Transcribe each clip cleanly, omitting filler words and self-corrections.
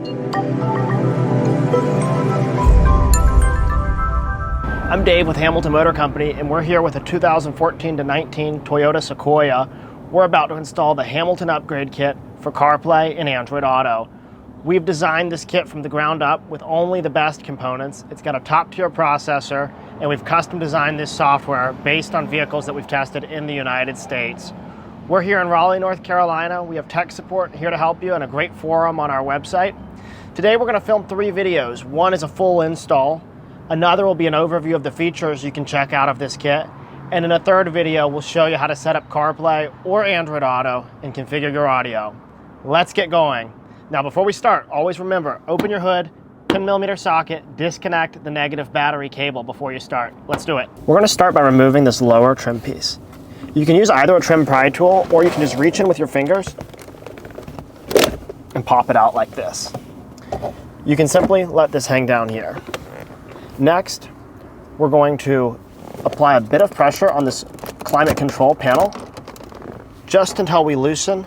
I'm Dave with Hamilton Motor Company, and we're here with a 2014 to 19 Toyota Sequoia. We're about to install the Hamilton upgrade kit for CarPlay and Android Auto. We've designed this kit from the ground up with only the best components. It's got a top-tier processor, and we've custom designed this software based on vehicles that we've tested in the United States. We're here in Raleigh, North Carolina. We have tech support here to help you and a great forum on our website. Today we're going to film 3 videos. One is a full install. Another will be an overview of the features you can check out of this kit. And in a third video, we'll show you how to set up CarPlay or Android Auto and configure your audio. Let's get going. Now, before we start, always remember, open your hood, 10mm socket, disconnect the negative battery cable before you start. Let's do it. We're gonna start by removing this lower trim piece. You can use either a trim pry tool, or you can just reach in with your fingers and pop it out like this. You can simply let this hang down here. Next, we're going to apply a bit of pressure on this climate control panel just until we loosen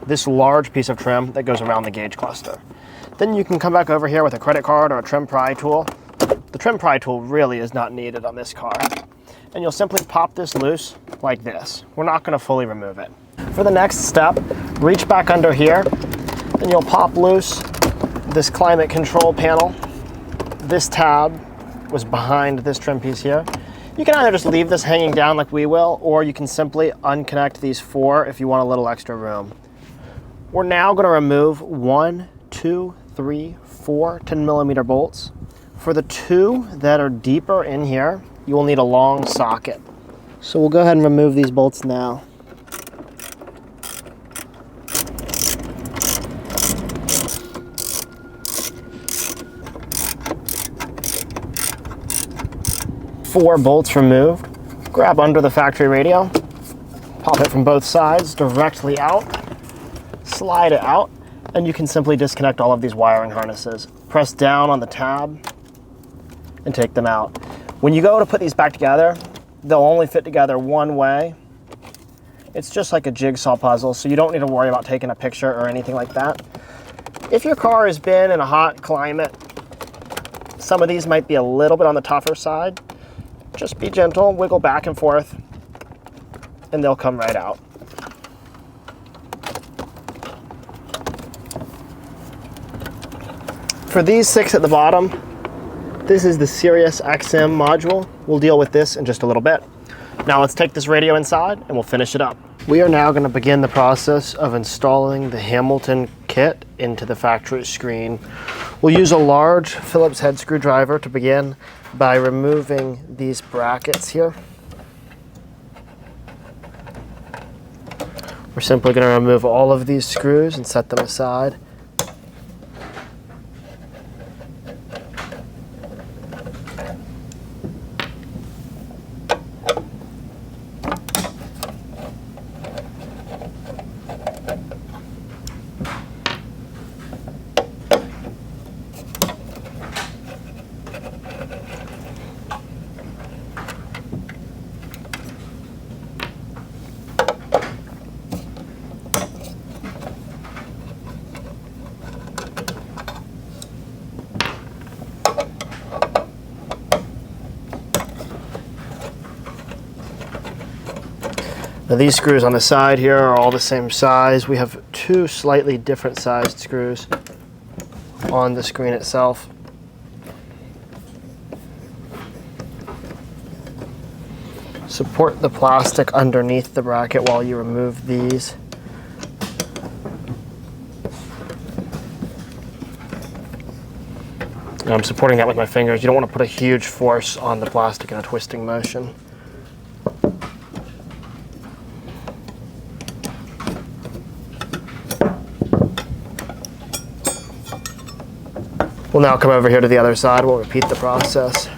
this large piece of trim that goes around the gauge cluster. Then you can come back over here with a credit card or a trim pry tool. The trim pry tool really is not needed on this car. And you'll simply pop this loose like this. We're not going to fully remove it. For the next step, reach back under here and you'll pop loose this climate control panel. This tab was behind this trim piece here. You can either just leave this hanging down like we will, or you can simply unconnect these 4 if you want a little extra room. We're now going to remove 1, 2, 3, 4 10mm bolts. For the 2 that are deeper in here, you will need a long socket. So we'll go ahead and remove these bolts now. Four bolts removed. Grab under the factory radio, pop it from both sides directly out, slide it out, and you can simply disconnect all of these wiring harnesses. Press down on the tab and take them out. When you go to put these back together, they'll only fit together one way. It's just like a jigsaw puzzle, so you don't need to worry about taking a picture or anything like that. If your car has been in a hot climate, some of these might be a little bit on the tougher side. Just be gentle, wiggle back and forth, and they'll come right out. For these 6 at the bottom, this is the Sirius XM module. We'll deal with this in just a little bit. Now let's take this radio inside and we'll finish it up. We are now going to begin the process of installing the Hamilton kit into the factory screen. We'll use a large Phillips head screwdriver to begin by removing these brackets here. We're simply going to remove all of these screws and set them aside. Now these screws on the side here are all the same size. We have 2 slightly different sized screws on the screen itself. Support the plastic underneath the bracket while you remove these. Now I'm supporting that with my fingers. You don't want to put a huge force on the plastic in a twisting motion. We'll now come over here to the other side. We'll repeat the process.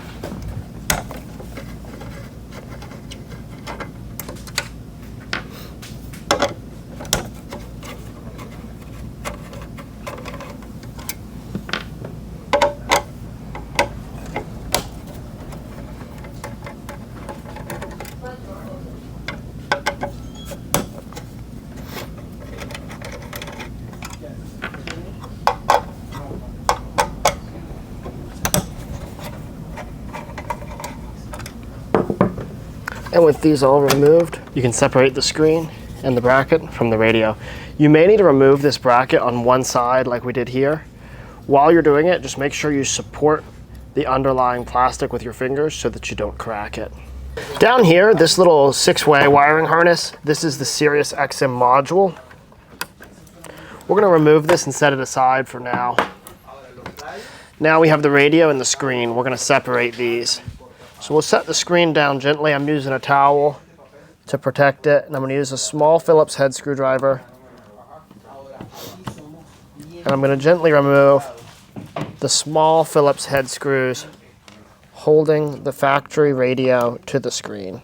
And with these all removed, you can separate the screen and the bracket from the radio. You may need to remove this bracket on one side like we did here. While you're doing it, just make sure you support the underlying plastic with your fingers so that you don't crack it. Down here, this little 6-way wiring harness, this is the Sirius XM module. We're gonna remove this and set it aside for now. Now we have the radio and the screen. We're gonna separate these. So we'll set the screen down gently. I'm using a towel to protect it, and I'm gonna use a small Phillips head screwdriver. And I'm gonna gently remove the small Phillips head screws holding the factory radio to the screen.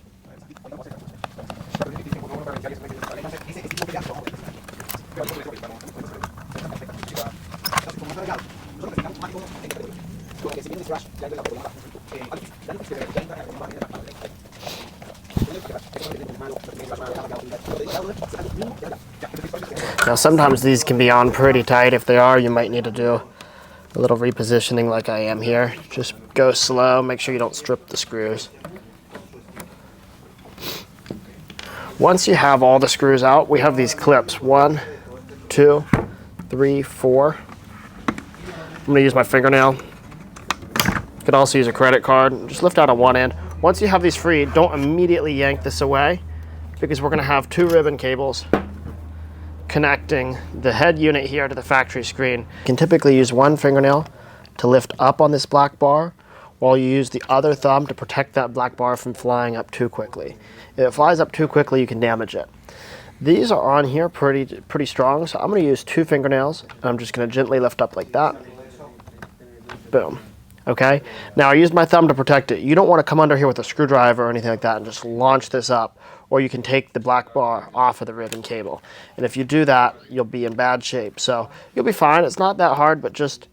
Now sometimes these can be on pretty tight. If they are, you might need to do a little repositioning like I am here. Just go slow, make sure you don't strip the screws. Once you have all the screws out, we have these clips. 1, 2, 3, 4. I'm gonna use my fingernail. You could also use a credit card. Just lift out on one end. Once you have these free, don't immediately yank this away because we're gonna have 2 ribbon cables connecting the head unit here to the factory screen. You can typically use one fingernail to lift up on this black bar while you use the other thumb to protect that black bar from flying up too quickly. If it flies up too quickly, you can damage it. These are on here pretty strong, so I'm gonna use 2 fingernails, and I'm just gonna gently lift up like that. Boom. Okay, now I used my thumb to protect it. You don't want to come under here with a screwdriver or anything like that and just launch this up, or you can take the black bar off of the ribbon cable. And if you do that, you'll be in bad shape. So you'll be fine. It's not that hard, but just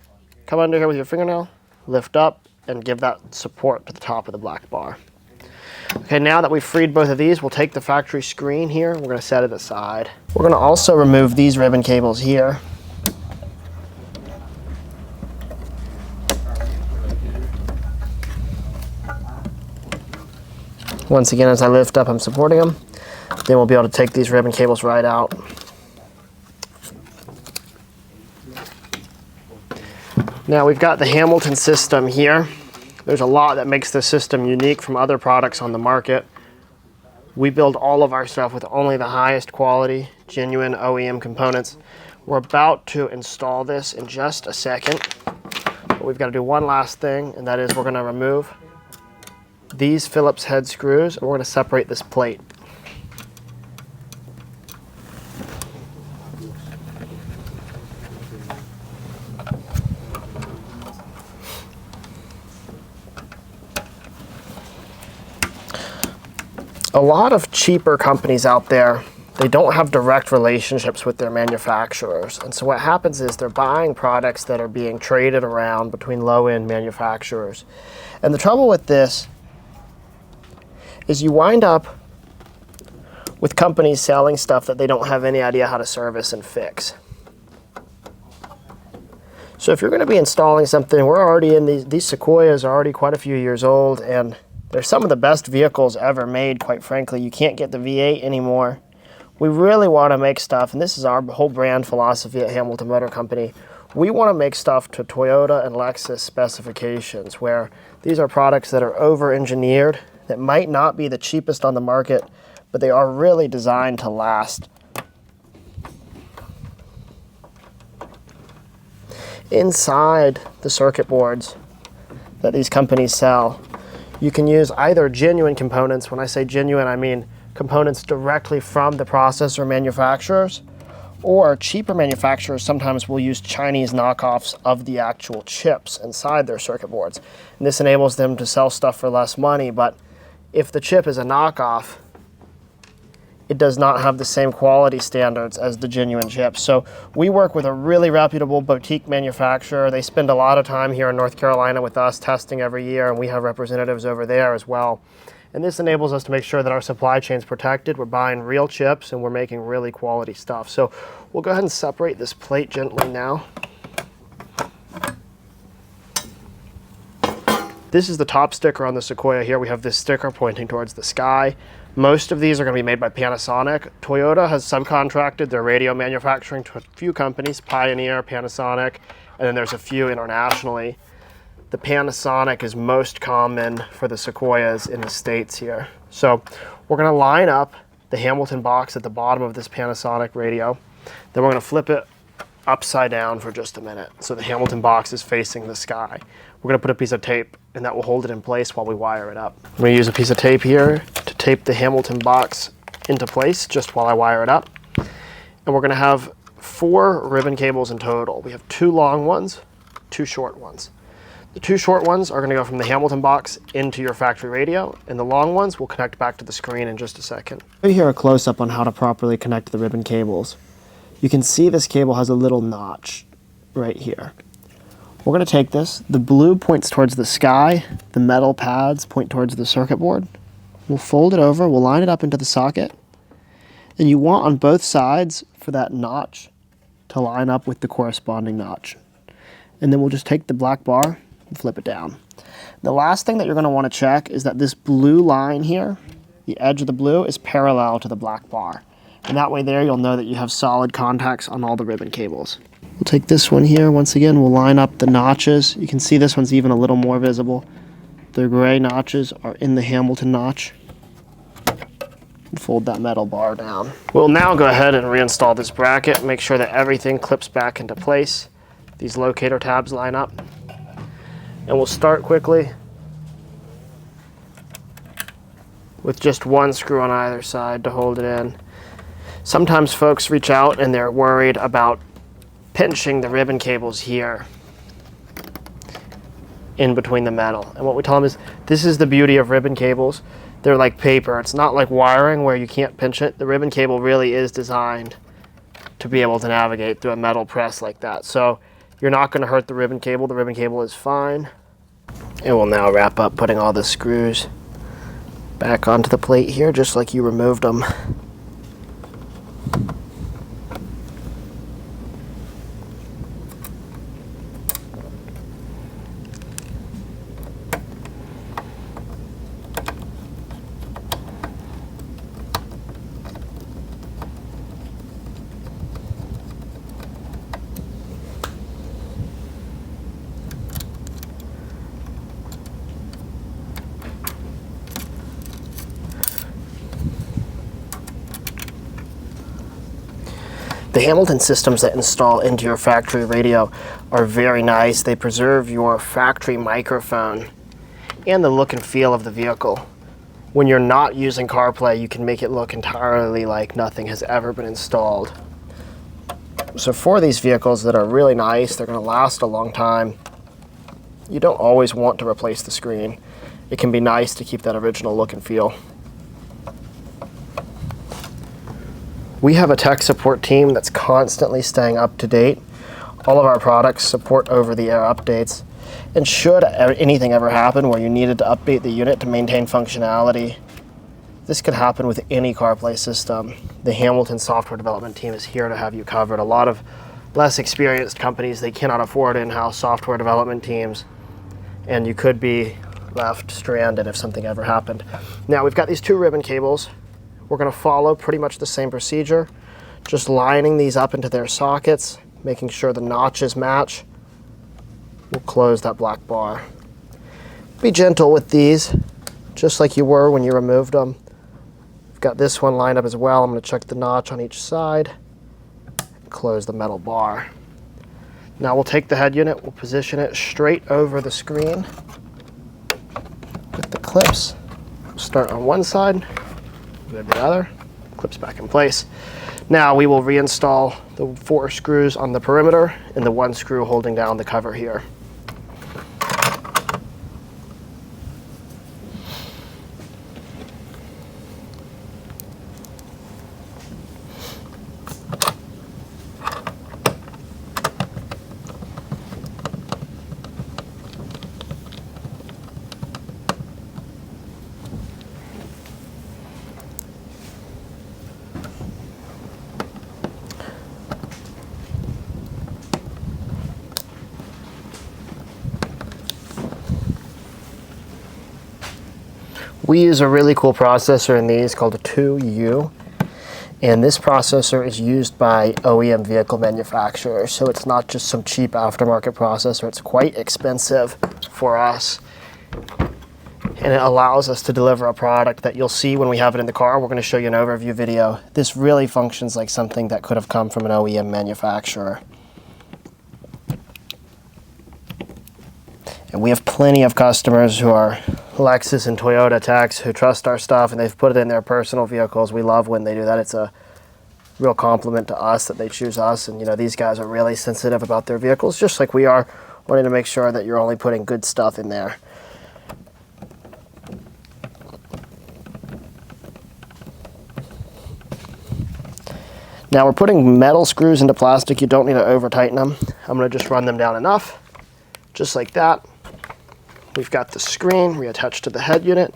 come under here with your fingernail, lift up, and give that support to the top of the black bar. Okay, now that we've freed both of these, we'll take the factory screen here. We're going to set it aside. We're going to also remove these ribbon cables here. Once again, as I lift up, I'm supporting them. Then we'll be able to take these ribbon cables right out. Now we've got the Hamilton system here. There's a lot that makes this system unique from other products on the market. We build all of our stuff with only the highest quality, genuine OEM components. We're about to install this in just a second. But we've got to do one last thing, and that is we're going to remove these Phillips head screws, and we're going to separate this plate. A lot of cheaper companies out there, they don't have direct relationships with their manufacturers. And so what happens is they're buying products that are being traded around between low-end manufacturers. And the trouble with this is you wind up with companies selling stuff that they don't have any idea how to service and fix. So if you're going to be installing something, we're already in these Sequoias are already quite a few years old, and they're some of the best vehicles ever made, quite frankly. You can't get the V8 anymore. We really want to make stuff, and this is our whole brand philosophy at Hamilton Motor Company. We want to make stuff to Toyota and Lexus specifications, where these are products that are over-engineered, that might not be the cheapest on the market, but they are really designed to last. Inside the circuit boards that these companies sell, you can use either genuine components. When I say genuine, I mean components directly from the processor manufacturers, or cheaper manufacturers sometimes will use Chinese knockoffs of the actual chips inside their circuit boards. And this enables them to sell stuff for less money, but if the chip is a knockoff, it does not have the same quality standards as the genuine chips. So we work with a really reputable boutique manufacturer. They spend a lot of time here in North Carolina with us testing every year, and we have representatives over there as well. And this enables us to make sure that our supply chain is protected. We're buying real chips and we're making really quality stuff. So we'll go ahead and separate this plate gently now. This is the top sticker on the Sequoia here. We have this sticker pointing towards the sky. Most of these are going to be made by Panasonic. Toyota has subcontracted their radio manufacturing to a few companies, Pioneer, Panasonic, and then there's a few internationally. The Panasonic is most common for the Sequoias in the States here. So we're going to line up the Hamilton box at the bottom of this Panasonic radio. Then we're going to flip it upside down for just a minute. So the Hamilton box is facing the sky. We're going to put a piece of tape and that will hold it in place while we wire it up. I'm going to use a piece of tape here to tape the Hamilton box into place just while I wire it up. And we're going to have 4 ribbon cables in total. We have 2 long ones, 2 short ones. The 2 short ones are going to go from the Hamilton box into your factory radio, and the long ones will connect back to the screen in just a second. Here a close-up on how to properly connect the ribbon cables. You can see this cable has a little notch right here. We're going to take this. The blue points towards the sky. The metal pads point towards the circuit board. We'll fold it over. We'll line it up into the socket. And you want on both sides for that notch to line up with the corresponding notch. And then we'll just take the black bar and flip it down. The last thing that you're going to want to check is that this blue line here, the edge of the blue, is parallel to the black bar. And that way there you'll know that you have solid contacts on all the ribbon cables. We'll take this one here. Once again, we'll line up the notches. You can see this one's even a little more visible. The gray notches are in the Hamilton notch. And fold that metal bar down. We'll now go ahead and reinstall this bracket. Make sure that everything clips back into place. These locator tabs line up. And we'll start quickly with just 1 screw on either side to hold it in. Sometimes folks reach out and they're worried about pinching the ribbon cables here in between the metal. And what we tell them is, this is the beauty of ribbon cables. They're like paper. It's not like wiring where you can't pinch it. The ribbon cable really is designed to be able to navigate through a metal press like that. So you're not going to hurt the ribbon cable. The ribbon cable is fine. And we'll now wrap up putting all the screws back onto the plate here, just like you removed them. The Hamilton systems that install into your factory radio are very nice. They preserve your factory microphone and the look and feel of the vehicle. When you're not using CarPlay, you can make it look entirely like nothing has ever been installed. So for these vehicles that are really nice, they're going to last a long time, you don't always want to replace the screen. It can be nice to keep that original look and feel. We have a tech support team that's constantly staying up to date. All of our products support over-the-air updates. And should anything ever happen where you needed to update the unit to maintain functionality, this could happen with any CarPlay system. The Hamilton software development team is here to have you covered. A lot of less experienced companies, they cannot afford in-house software development teams, and you could be left stranded if something ever happened. Now, we've got these 2 ribbon cables. We're going to follow pretty much the same procedure, just lining these up into their sockets, making sure the notches match. We'll close that black bar. Be gentle with these, just like you were when you removed them. We've got this one lined up as well. I'm going to check the notch on each side and close the metal bar. Now we'll take the head unit, we'll position it straight over the screen with the clips. We'll start on one side. Go to the other, clips back in place. Now we will reinstall the 4 screws on the perimeter and the 1 screw holding down the cover here. We use a really cool processor in these called a 2U. And this processor is used by OEM vehicle manufacturers, so it's not just some cheap aftermarket processor. It's quite expensive for us, and it allows us to deliver a product that you'll see when we have it in the car. We're going to show you an overview video. This really functions like something that could have come from an OEM manufacturer. And we have plenty of customers who are Lexus and Toyota techs who trust our stuff, and they've put it in their personal vehicles. We love when they do that. It's a real compliment to us that they choose us. And you know, these guys are really sensitive about their vehicles, just like we are, wanting to make sure that you're only putting good stuff in there. Now we're putting metal screws into plastic. You don't need to over tighten them. I'm going to just run them down enough, just like that. We've got the screen reattached to the head unit.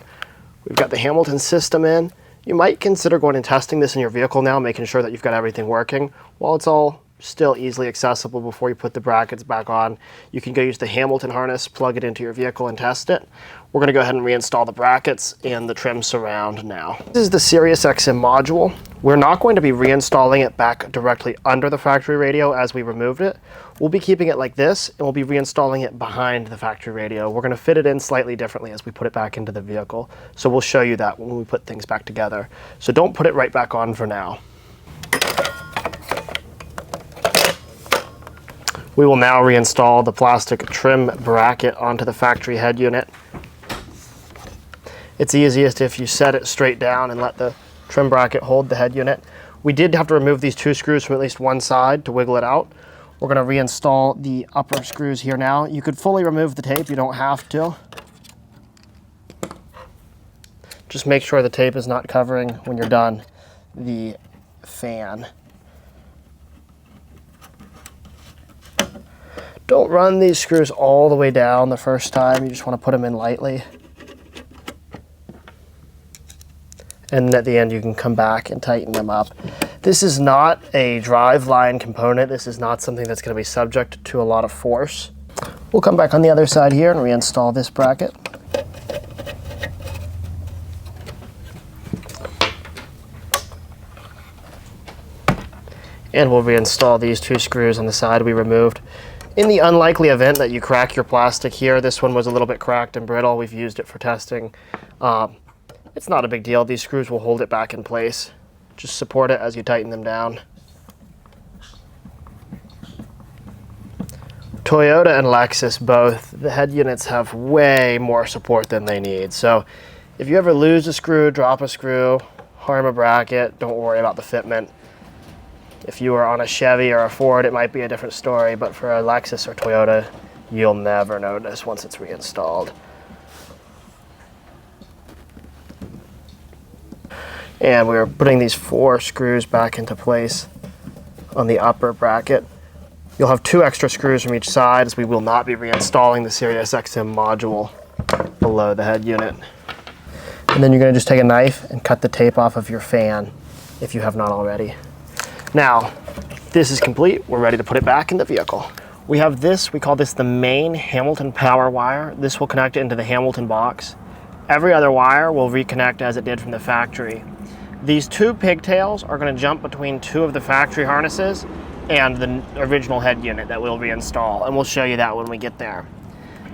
We've got the Hamilton system in. You might consider going and testing this in your vehicle now, making sure that you've got everything working. While it's all still easily accessible before you put the brackets back on, you can go use the Hamilton harness, plug it into your vehicle and test it. We're going to go ahead and reinstall the brackets and the trim surround now. This is the SiriusXM module. We're not going to be reinstalling it back directly under the factory radio as we removed it. We'll be keeping it like this, and we'll be reinstalling it behind the factory radio. We're going to fit it in slightly differently as we put it back into the vehicle. So we'll show you that when we put things back together. So don't put it right back on for now. We will now reinstall the plastic trim bracket onto the factory head unit. It's easiest if you set it straight down and let the trim bracket hold the head unit. We did have to remove these two screws from at least one side to wiggle it out. We're going to reinstall the upper screws here now. You could fully remove the tape, you don't have to. Just make sure the tape is not covering, when you're done, the fan. Don't run these screws all the way down the first time. You just want to put them in lightly. And at the end, you can come back and tighten them up. This is not a drive line component. This is not something that's going to be subject to a lot of force. We'll come back on the other side here and reinstall this bracket. And we'll reinstall these two screws on the side we removed. In the unlikely event that you crack your plastic here, this one was a little bit cracked and brittle. We've used it for testing. It's not a big deal. These screws will hold it back in place. Just support it as you tighten them down. Toyota and Lexus both, the head units have way more support than they need. So if you ever lose a screw, drop a screw, harm a bracket, don't worry about the fitment. If you are on a Chevy or a Ford, it might be a different story, but for a Lexus or Toyota, you'll never notice once it's reinstalled. And we're putting these 4 screws back into place on the upper bracket. You'll have 2 extra screws from each side, as we will not be reinstalling the SiriusXM module below the head unit. And then you're going to just take a knife and cut the tape off of your fan if you have not already. Now, this is complete. We're ready to put it back in the vehicle. We have this, we call this the main Hamilton power wire. This will connect into the Hamilton box. Every other wire will reconnect as it did from the factory. These 2 pigtails are going to jump between 2 of the factory harnesses and the original head unit that we'll reinstall, and we'll show you that when we get there.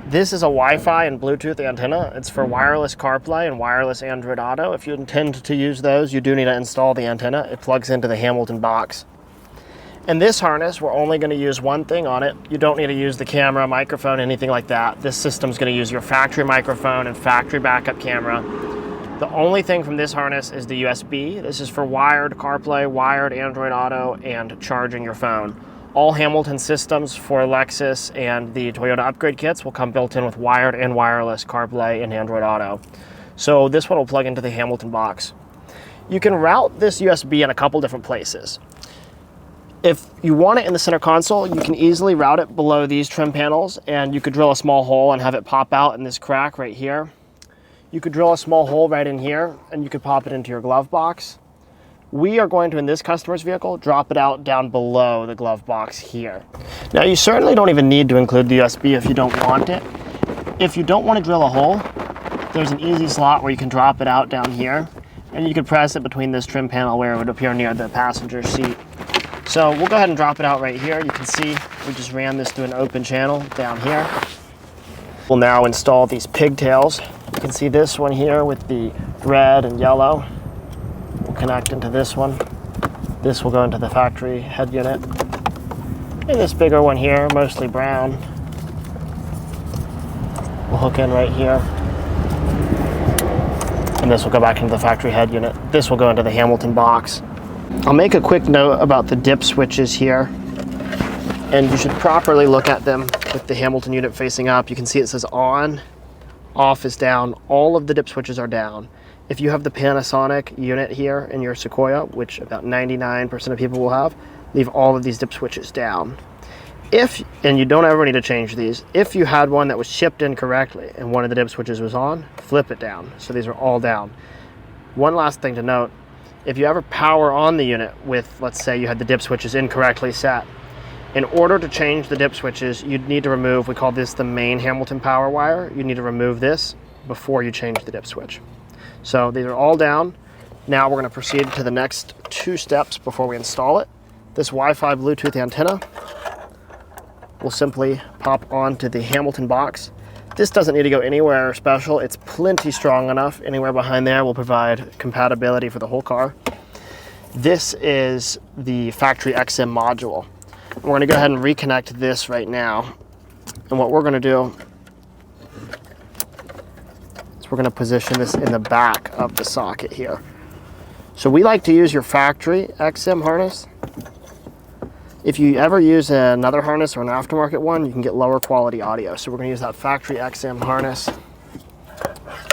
This is a Wi-Fi and Bluetooth antenna. It's for wireless CarPlay and wireless Android Auto. If you intend to use those, you do need to install the antenna. It plugs into the Hamilton box. And this harness, we're only going to use one thing on it. You don't need to use the camera, microphone, anything like that. This system's going to use your factory microphone and factory backup camera. The only thing from this harness is the USB. This is for wired CarPlay, wired Android Auto, and charging your phone. All Hamilton systems for Lexus and the Toyota upgrade kits will come built in with wired and wireless CarPlay and Android Auto. So this one will plug into the Hamilton box. You can route this USB in a couple different places. If you want it in the center console, you can easily route it below these trim panels, and you could drill a small hole and have it pop out in this crack right here. You could drill a small hole right in here, and you could pop it into your glove box. We are going to, in this customer's vehicle, drop it out down below the glove box here. Now, you certainly don't even need to include the USB if you don't want it. If you don't want to drill a hole, There's an easy slot where you can drop it out down here, and you could press it between this trim panel where it would appear near the passenger seat. So we'll go ahead and drop it out right here. You can see we just ran this through an open channel down here. We'll now install these pigtails. You can see this one here with the red and yellow. We'll connect into this one. This will go into the factory head unit. And this bigger one here, mostly brown, will hook in right here. And this will go back into the factory head unit. This will go into the Hamilton box. I'll make a quick note about the dip switches here. And you should properly look at them with the Hamilton unit facing up. You can see it says on, off is down. All of the dip switches are down. If you have the Panasonic unit here in your Sequoia, which about 99% of people will have, leave all of these dip switches down. And you don't ever need to change these, if you had one that was shipped incorrectly and one of the dip switches was on, flip it down. So these are all down. One last thing to note, if you ever power on the unit with, let's say you had the dip switches incorrectly set, in order to change the dip switches, you'd need to remove, we call this the main Hamilton power wire. You need to remove this before you change the dip switch. So these are all down. Now we're going to proceed to the next 2 steps before we install it. This Wi-Fi Bluetooth antenna will simply pop onto the Hamilton box. This doesn't need to go anywhere special. It's plenty strong enough. Anywhere behind there will provide compatibility for the whole car. This is the factory XM module. We're going to go ahead and reconnect this right now. And what we're going to do is we're going to position this in the back of the socket here. So we like to use your factory XM harness. If you ever use another harness or an aftermarket one, you can get lower quality audio. So we're going to use that factory XM harness.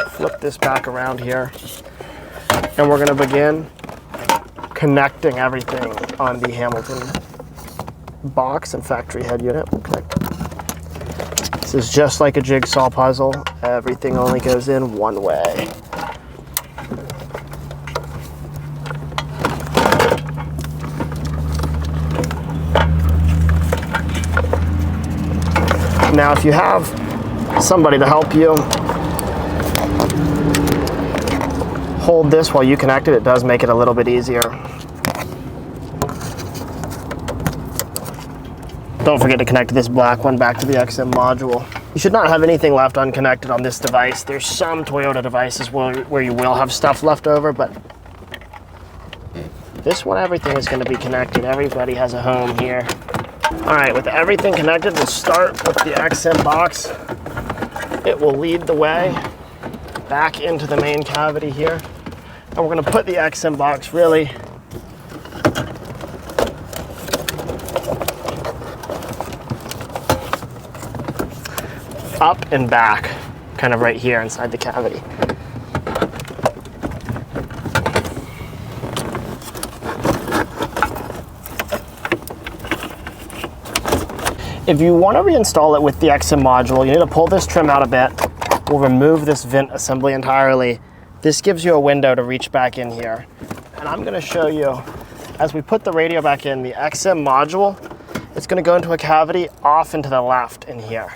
Flip this back around here. And we're going to begin connecting everything on the Hamilton box and factory head unit. We'll connect. This is just like a jigsaw puzzle. Everything only goes in one way. Now, if you have somebody to help you hold this while you connect it, it does make it a little bit easier. Don't forget to connect this black one back to the XM module. You should not have anything left unconnected on this device. There's some Toyota devices where you will have stuff left over, but this one, everything is going to be connected. Everybody has a home here. All right, with everything connected, we'll start with the XM box. It will lead the way back into the main cavity here. And we're going to put the XM box really up and back, kind of right here inside the cavity. If you want to reinstall it with the XM module, you need to pull this trim out a bit. We'll remove this vent assembly entirely. This gives you a window to reach back in here. And I'm going to show you, as we put the radio back in, the XM module, it's going to go into a cavity off and to the left in here.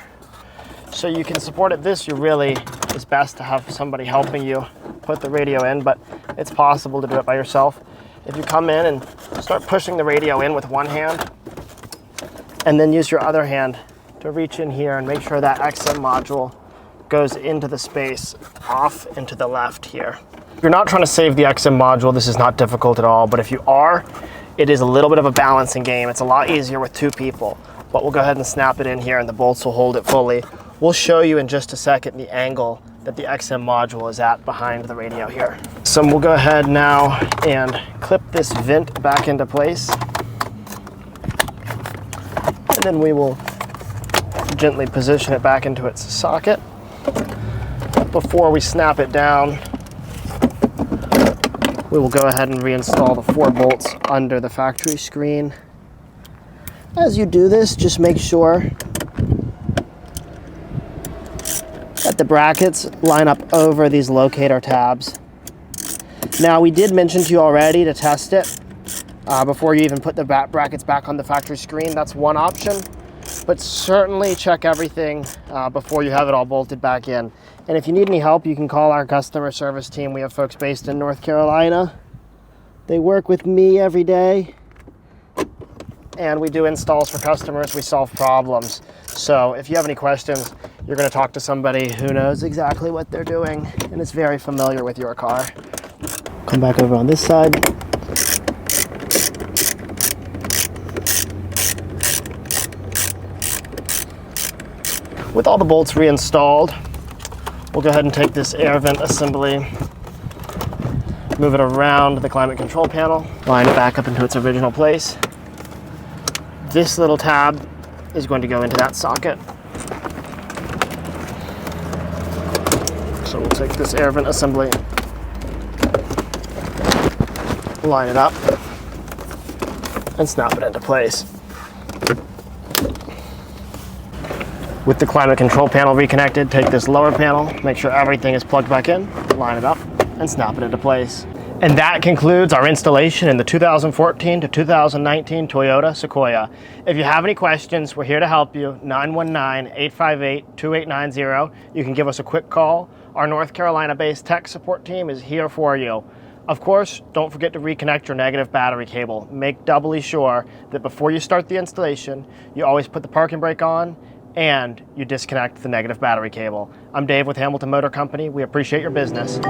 So you can support it this, it's best to have somebody helping you put the radio in, but it's possible to do it by yourself. If you come in and start pushing the radio in with one hand, and then use your other hand to reach in here and make sure that XM module goes into the space off and to the left here. If you're not trying to save the XM module, this is not difficult at all, but if you are, it is a little bit of a balancing game. It's a lot easier with 2 people, but we'll go ahead and snap it in here and the bolts will hold it fully. We'll show you in just a second the angle that the XM module is at behind the radio here. So we'll go ahead now and clip this vent back into place. And then we will gently position it back into its socket. Before we snap it down, we will go ahead and reinstall the 4 bolts under the factory screen. As you do this, just make sure that the brackets line up over these locator tabs. Now, we did mention to you already to test it before you even put the brackets back on the factory screen. That's one option. but certainly check everything before you have it all bolted back in. And if you need any help, you can call our customer service team. We have folks based in North Carolina. They work with me every day, and we do installs for customers. We solve problems. So if you have any questions, you're going to talk to somebody who knows exactly what they're doing and is very familiar with your car. Come back over on this side. With all the bolts reinstalled, we'll go ahead and take this air vent assembly, move it around the climate control panel, line it back up into its original place. This little tab is going to go into that socket. So we'll take this air vent assembly, line it up, and snap it into place. With the climate control panel reconnected, take this lower panel, make sure everything is plugged back in, line it up, and snap it into place. And that concludes our installation in the 2014 to 2019 Toyota Sequoia. If you have any questions, we're here to help you. 919-858-2890. You can give us a quick call. Our North Carolina-based tech support team is here for you. Of course, don't forget to reconnect your negative battery cable. Make doubly sure that before you start the installation, you always put the parking brake on and you disconnect the negative battery cable. I'm Dave with Hamilton Motor Company. We appreciate your business.